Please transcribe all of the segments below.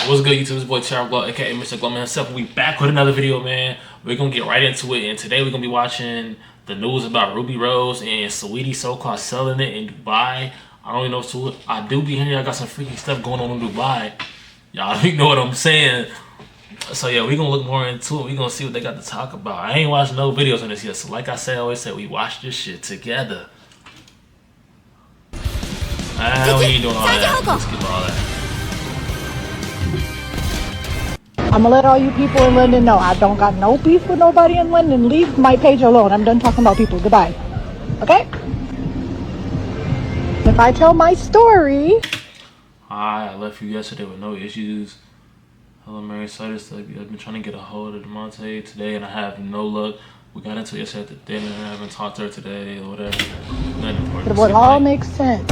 What's good, YouTube? It's boy Terror Glow, aka Mr. Glowman himself. We back with another video, man. We're gonna get right into it, and today we're gonna be watching the news about Ruby Rose and Saweetie so-called selling it in Dubai. I don't even know if I do be hearing y'all got some freaky stuff going on in Dubai. Y'all know what I'm saying. So yeah, we're gonna look more into it. We're gonna see what they got to talk about. I ain't watched no videos on this yet, so like I always said, we watch this shit together. We ain't doing all that. Let's skip all that. I'm gonna let all you people in London know I don't got no beef with nobody in London. Leave my page alone. I'm done talking about people. Goodbye. Okay? If I tell my story. Hi, I left you yesterday with no issues. Hello, Mary Citus. I've been trying to get a hold of DeMonte today and I have no luck. We got into it yesterday at the dinner and I haven't talked to her today or whatever. It would all make sense.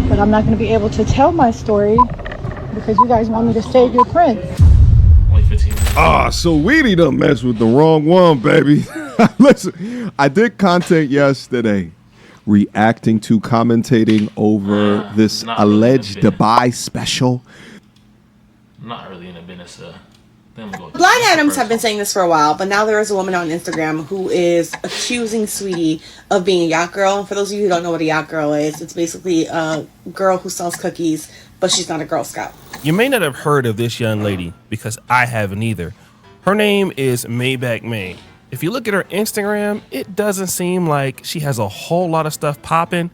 But I'm not gonna be able to tell my story because you guys want me to save your prince. Only 15 minutes. Saweetie done messed with the wrong one, baby. Listen, I did content yesterday reacting to commentating over this alleged Dubai special. I'm not really in the business. Blind Adams have been saying this for a while, but now there is a woman on Instagram who is accusing Saweetie of being a yacht girl. And for those of you who don't know what a yacht girl is, it's basically a girl who sells cookies, but she's not a Girl Scout. You may not have heard of this young lady because I haven't either. Her name is Maybach May. If you look at her Instagram, it doesn't seem like she has a whole lot of stuff popping.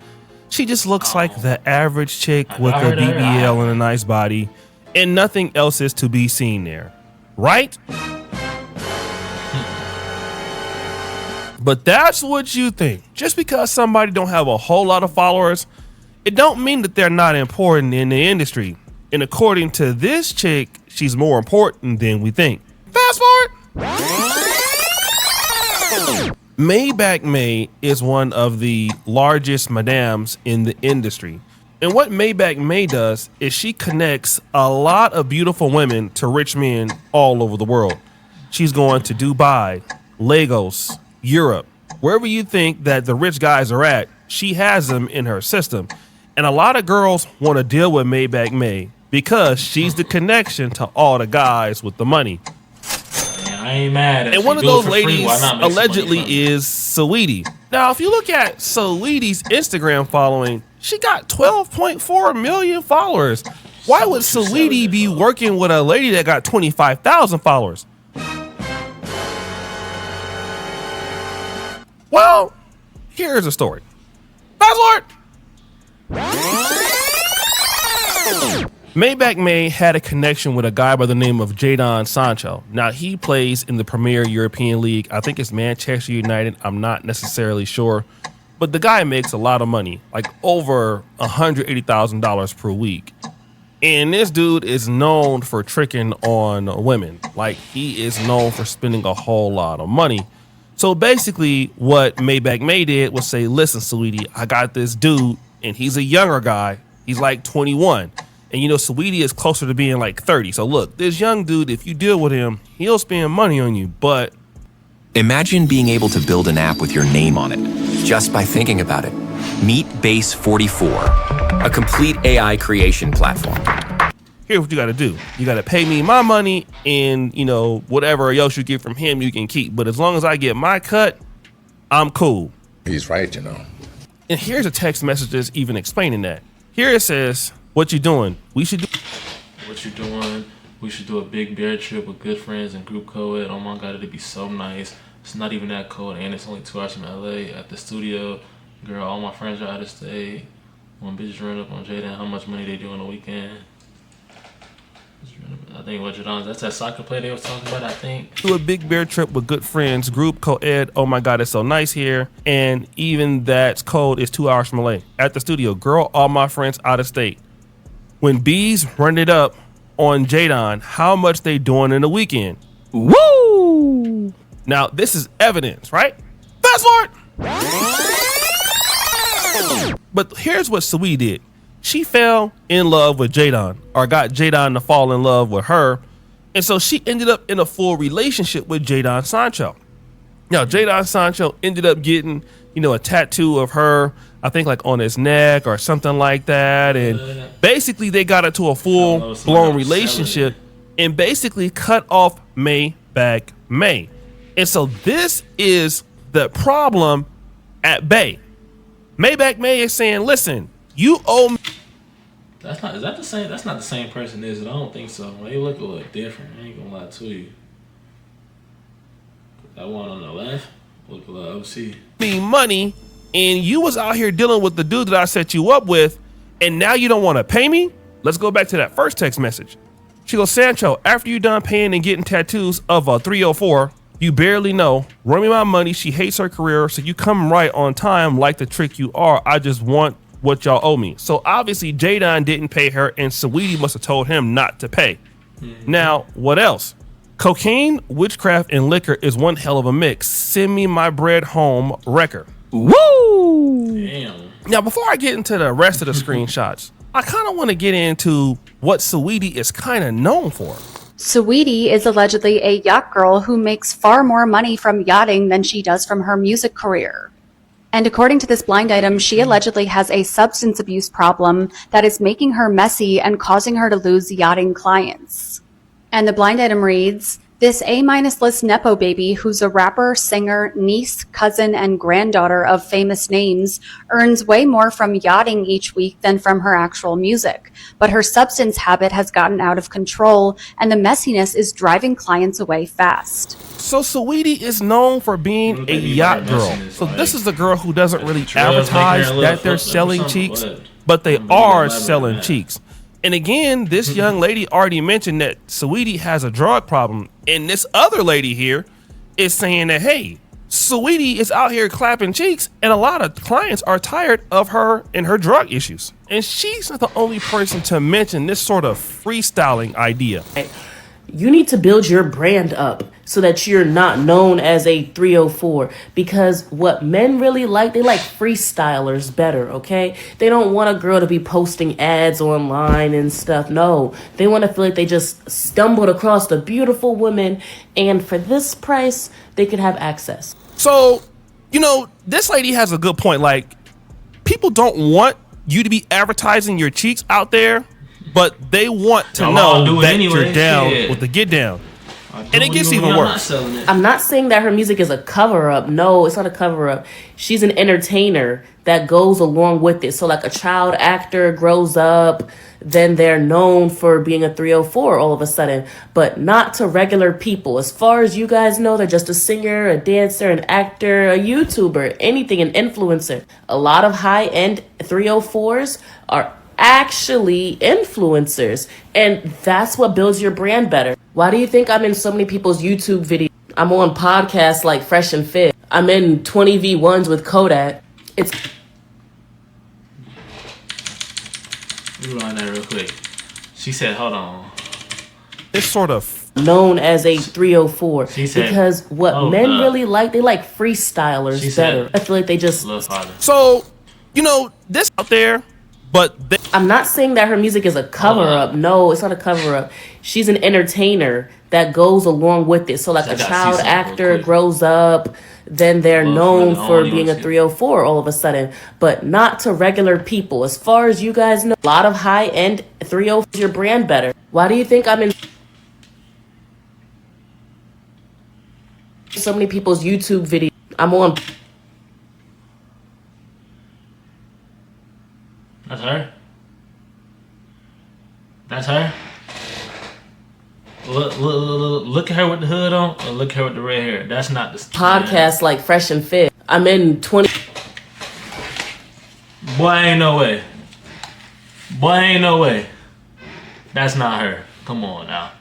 She just looks like the average chick with a BBL and a nice body, and nothing else is to be seen there. Right? But that's what you think. Just because somebody don't have a whole lot of followers, it don't mean that they're not important in the industry. And according to this chick, she's more important than we think. Fast forward. Maybach May is one of the largest madams in the industry. And what Maybach May does is she connects a lot of beautiful women to rich men all over the world. She's going to Dubai, Lagos, Europe, wherever you think that the rich guys are at, she has them in her system. And a lot of girls want to deal with Maybach May because she's the connection to all the guys with the money. Man, I ain't mad at and one of those ladies allegedly is Saweetie. Now, if you look at Saweetie's Instagram following, she got 12.4 million followers. Why would Saweetie be working with a lady that got 25,000 followers? Well, here's the story. Fast forward. Maybach May had a connection with a guy by the name of Jadon Sancho. Now, he plays in the Premier European League. I think it's Manchester United. I'm not necessarily sure. But the guy makes a lot of money, like over $180,000 per week. And this dude is known for tricking on women. Like, he is known for spending a whole lot of money. So basically what Maybach May did was say, listen, Saweetie, I got this dude and he's a younger guy. He's like 21. And you know, Saweetie is closer to being like 30. So look, this young dude, if you deal with him, he'll spend money on you, but... Imagine being able to build an app with your name on it, just by thinking about it. Meet Base 44, a complete AI creation platform. Here's what you gotta do. You gotta pay me my money and, you know, whatever else you get from him, you can keep. But as long as I get my cut, I'm cool. He's right, you know. And here's a text message that's even explaining that. Here it says, what you doing? We should do... What you doing? We should do a big bear trip with good friends and group co-ed. Oh my God, it'd be so nice. It's not even that cold, and it's only 2 hours from LA at the studio. Girl, all my friends are out of state. When bitches run up on Jaden, how much money they do on the weekend? I think what Jadon, that's that soccer play they was talking about, I think. Do a big bear trip with good friends, group co-ed. Oh my God, it's so nice here. And even that's cold is 2 hours from LA at the studio. Girl, all my friends out of state. When bees run it up on Jadon, how much they doing in the weekend? Woo! Now, this is evidence, right? Fast forward! But here's what Saweetie did. She fell in love with Jadon, or got Jadon to fall in love with her. And so she ended up in a full relationship with Jadon Sancho. Now, Jadon Sancho ended up getting a tattoo of her, I think like on his neck or something like that. And basically they got into a full blown relationship and basically cut off Maybach May. And so this is the problem at Bay. Maybach May is saying, listen, you owe me. Is that the same? That's not the same person, is it? I don't think so. They look a little different. I ain't gonna lie to you. That one on the left look a little OC. Me money, and you was out here dealing with the dude that I set you up with, and now you don't want to pay me? Let's go back to that first text message. She goes, Sancho, after you done paying and getting tattoos of a 304, you barely know. Run me my money. She hates her career, so you come right on time like the trick you are. I just want what y'all owe me. So obviously Jadon didn't pay her, and Saweetie must have told him not to pay. Now, what else? Cocaine, witchcraft, and liquor is one hell of a mix. Send me my bread home, wrecker. Woo! Damn. Now, before I get into the rest of the screenshots, I kind of want to get into what Saweetie is kind of known for. Saweetie is allegedly a yacht girl who makes far more money from yachting than she does from her music career. And according to this blind item, she allegedly has a substance abuse problem that is making her messy and causing her to lose yachting clients. And the blind item reads, this A-list Nepo baby, who's a rapper, singer, niece, cousin, and granddaughter of famous names, earns way more from yachting each week than from her actual music. But her substance habit has gotten out of control, and the messiness is driving clients away fast. So Saweetie is known for being a yacht girl. So this is the girl who doesn't really advertise that they're selling cheeks, but they are selling cheeks. And again, this young lady already mentioned that Saweetie has a drug problem. And this other lady here is saying that, hey, Saweetie is out here clapping cheeks, and a lot of clients are tired of her and her drug issues. And she's not the only person to mention this sort of freestyling idea. You need to build your brand up so that you're not known as a 304, because what men really like, they like freestylers better, okay? They don't want a girl to be posting ads online and stuff. No, they want to feel like they just stumbled across a beautiful woman, and for this price, they could have access. So, this lady has a good point. Like, people don't want you to be advertising your cheeks out there, but they want to know that you're down with the get down. And it gets even worse. I'm not saying that her music is a cover-up. No, it's not a cover-up. She's an entertainer that goes along with it. So like a child actor grows up, then they're known for being a 304 all of a sudden, but not to regular people. As far as you guys know, they're just a singer, a dancer, an actor, a YouTuber, anything, an influencer. A lot of high-end 304s are actually influencers, and that's what builds your brand better. Why do you think I'm in so many people's YouTube videos? I'm on podcasts like Fresh and Fit. I'm in 20v1s with Kodak. It's Rewind that real quick. She said, hold on. It's sort of known as a 304 said, because what men really like, they like freestylers better. I feel like they just so this out there. But I'm not saying that her music is a cover-up. No, it's not a cover-up. She's an entertainer that goes along with it. So like a child actor grows up, then they're known for being a 304 all of a sudden, but not to regular people. As far as you guys know, a lot of high-end 304s your brand better. Why do you think I'm in so many people's YouTube videos? I'm on. That's her? That's her? Look at her with the hood on, or look at her with the red hair. That's not the podcast like Fresh and Fit. I'm in 20. Boy, ain't no way. Boy, ain't no way. That's not her. Come on now.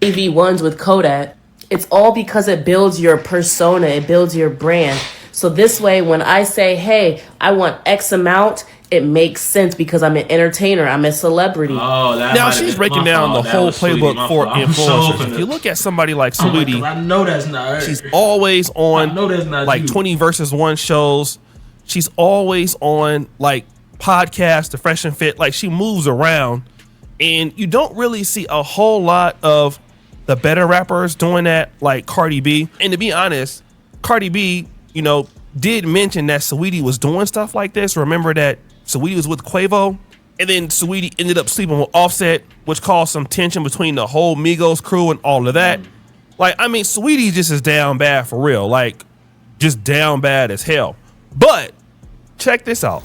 TV1s with Kodak. It's all because it builds your persona. It builds your brand. So this way, when I say, hey, I want X amount, it makes sense because I'm an entertainer. I'm a celebrity. Oh, now she's breaking down the whole playbook for influencers. If you look at somebody like Saweetie, I know that's not her. She's always on like 20 versus 1 shows. She's always on like podcasts, the Fresh and Fit. Like she moves around, and you don't really see a whole lot of the better rappers doing that, like Cardi B. And to be honest, Cardi B, you know, did mention that Saweetie was doing stuff like this. Remember that Saweetie was with Quavo, and then Saweetie ended up sleeping with Offset, which caused some tension between the whole Migos crew and all of that. Like, I mean, Saweetie just is down bad for real. Like, just down bad as hell. But check this out.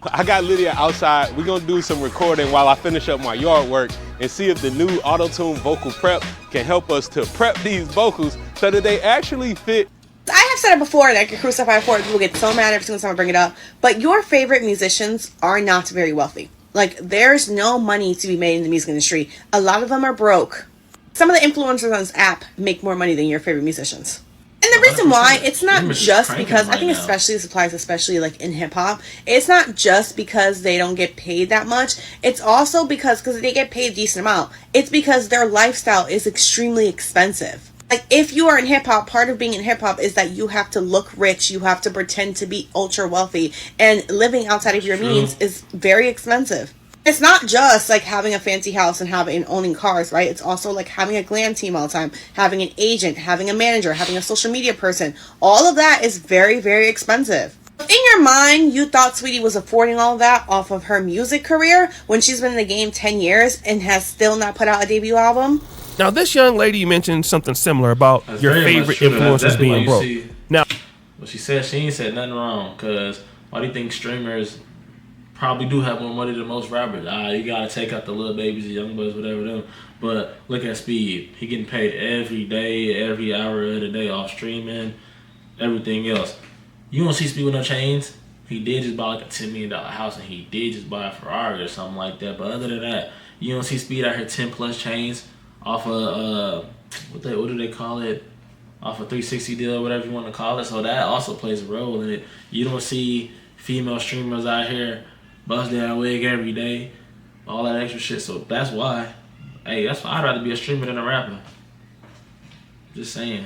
I got Lydia outside. We're gonna do some recording while I finish up my yard work and see if the new auto-tune vocal prep can help us to prep these vocals so that they actually fit. I have said it before, and I get crucified for it. People get so mad every single time I bring it up. But your favorite musicians are not very wealthy. Like, there's no money to be made in the music industry. A lot of them are broke. Some of the influencers on this app make more money than your favorite musicians. And the reason why, it's not just because, I think especially this applies, especially like in hip hop, it's not just because they don't get paid that much. It's also because they get paid a decent amount. It's because their lifestyle is extremely expensive. Like, if you are in hip hop, part of being in hip hop is that you have to look rich, you have to pretend to be ultra wealthy, and living outside of your means is very expensive. It's not just like having a fancy house and owning cars, right? It's also like having a glam team all the time, having an agent, having a manager, having a social media person. All of that is very, very expensive. In your mind, you thought Saweetie was affording all of that off of her music career when she's been in the game 10 years and has still not put out a debut album? Now, this young lady mentioned something similar about your favorite influencers being broke. Now, well, she ain't said nothing wrong, because why do you think streamers probably do have more money than most rappers? You gotta take out the little babies, the young boys, whatever them. But look at Speed. He getting paid every day, every hour of the day off streaming, everything else. You don't see Speed with no chains. He did just buy like a $10 million house, and he did just buy a Ferrari or something like that. But other than that, you don't see Speed out here 10 plus chains off of what do they call it? Off a 360 deal, whatever you want to call it. So that also plays a role in it. You don't see female streamers out here bust down wig every day, all that extra shit. So that's why. Hey, that's why I'd rather be a streamer than a rapper. Just saying.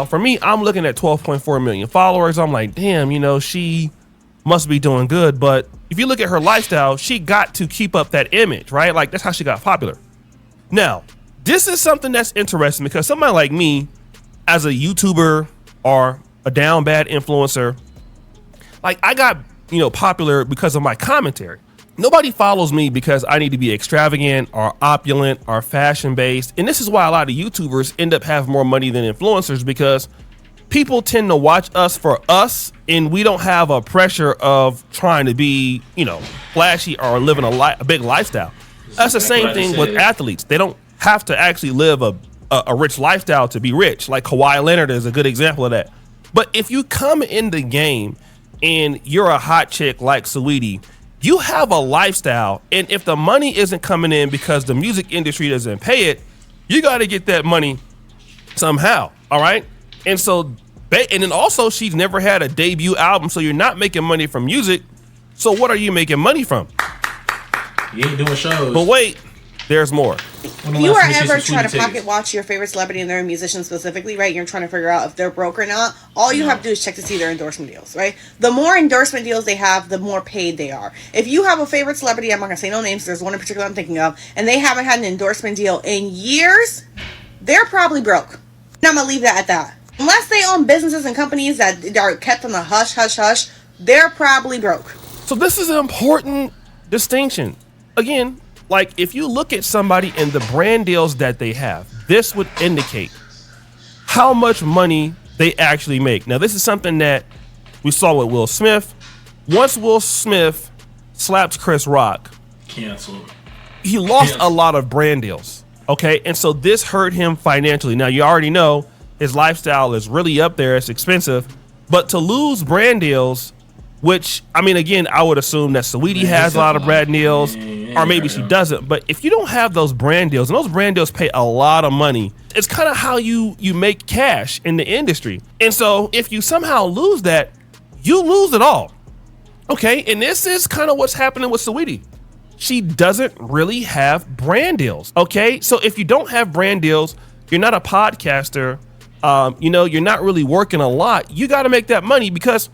For me, I'm looking at 12.4 million followers. I'm like, damn, you know, she must be doing good. But if you look at her lifestyle, she got to keep up that image, right? Like, that's how she got popular. Now, this is something that's interesting, because somebody like me, as a YouTuber or a down bad influencer, like, I got, you know, popular because of my commentary. Nobody follows me because I need to be extravagant or opulent or fashion based. And this is why a lot of YouTubers end up having more money than influencers, because people tend to watch us for us, and we don't have a pressure of trying to be, you know, flashy or living a big lifestyle. That's the same thing with athletes. They don't have to actually live a rich lifestyle to be rich. Like Kawhi Leonard is a good example of that. But if you come in the game and you're a hot chick like Saweetie, you have a lifestyle, and if the money isn't coming in because the music industry doesn't pay it, you got to get that money somehow, all right? And so, and then also, she's never had a debut album, so you're not making money from music. So what are you making money from? You ain't doing shows. But wait, there's more. If you are ever trying to pocket watch your favorite celebrity and their musician specifically, right, and you're trying to figure out if they're broke or not, all you have to do is check to see their endorsement deals, right? The more endorsement deals they have, the more paid they are. If you have a favorite celebrity, I'm not going to say no names, there's one in particular I'm thinking of, and they haven't had an endorsement deal in years, they're probably broke. And I'm going to leave that at that. Unless they own businesses and companies that are kept on the hush, hush, hush, they're probably broke. So this is an important distinction. Again, like, if you look at somebody and the brand deals that they have, this would indicate how much money they actually make. Now, this is something that we saw with Will Smith. Once Will Smith slapped Chris Rock, canceled. He lost a lot of brand deals. Okay, and so this hurt him financially. Now, you already know his lifestyle is really up there. It's expensive. But to lose brand deals, which, I mean, again, I would assume that Saweetie has a lot of brand deals, or maybe she doesn't. But if you don't have those brand deals, and those brand deals pay a lot of money, it's kind of how you make cash in the industry. And so if you somehow lose that, you lose it all. Okay, and this is kind of what's happening with Saweetie. She doesn't really have brand deals. Okay, so if you don't have brand deals, you're not a podcaster, you're not really working a lot. You got to make that money, because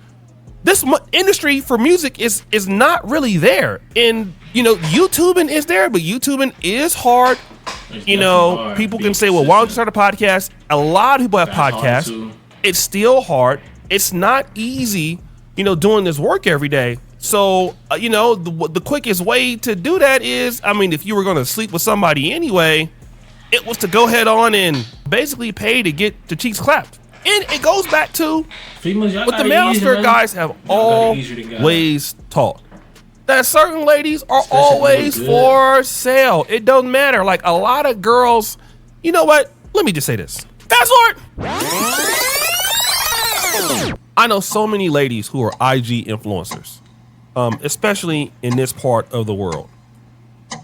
this industry for music is not really there. And, YouTubing is there, but YouTubing is hard. It's You definitely know, hard people being can say, well, why don't you consistent. start a podcast? A lot of people have That's hard, podcasts. too. It's still hard. It's not easy, you know, doing this work every day. So, you know, the quickest way to do that is, I mean, if you were going to sleep with somebody anyway, it was to go head on and basically pay to get the cheeks clapped. And it goes back to Females, y'all what the got it easier, manosphere man. guys have Y'all got it easier than guys. always taught. That certain ladies are Especially if they look always good. for sale. It doesn't matter. Like a lot of girls, you know what? Let me just say this. Fast forward. I know so many ladies who are IG influencers, especially in this part of the world.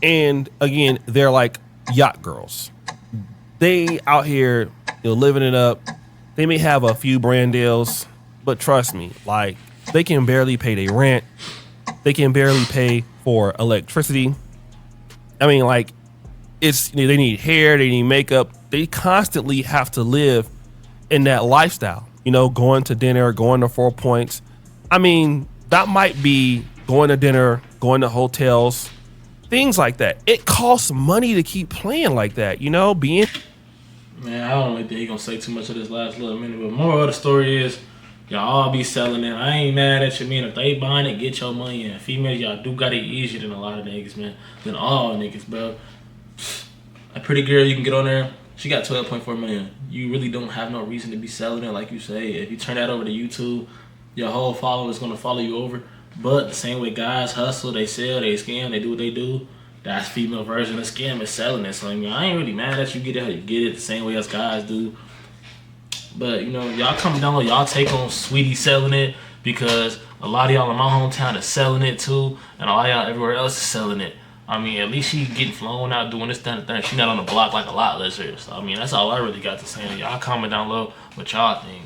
And again, they're like yacht girls. They out here, you know, living it up. They may have a few brand deals, but trust me, like they can barely pay their rent. They can barely pay for electricity. I mean, like it's, you know, they need hair, they need makeup. They constantly have to live in that lifestyle, you know, going to dinner, going to 4 Points. I mean, that might be going to dinner, going to hotels, things like that. It costs money to keep playing like that, you know, being. Man, I don't really think he's gonna say too much of this last little minute, but moral of the story is y'all all be selling it. I ain't mad at you, man. If they buying it, get your money in. Females, y'all do got it easier than a lot of niggas, man. Than all niggas, bro. A pretty girl, you can get on there. She got 12.4 million. You really don't have no reason to be selling it, like you say. If you turn that over to YouTube, your whole follower is gonna follow you over. But the same way guys hustle, they sell, they scam, they do what they do. That's female version of scam is selling it. So I mean, I ain't really mad at you get it how you get it the same way as guys do. But you know, y'all come down low, y'all take on Saweetie selling it because a lot of y'all in my hometown is selling it too, and a lot of y'all everywhere else is selling it. I mean, at least she getting flown out doing this, that, and that. She not on the block like a lot lizard. So I mean, that's all I really got to say. Y'all comment down low what y'all think.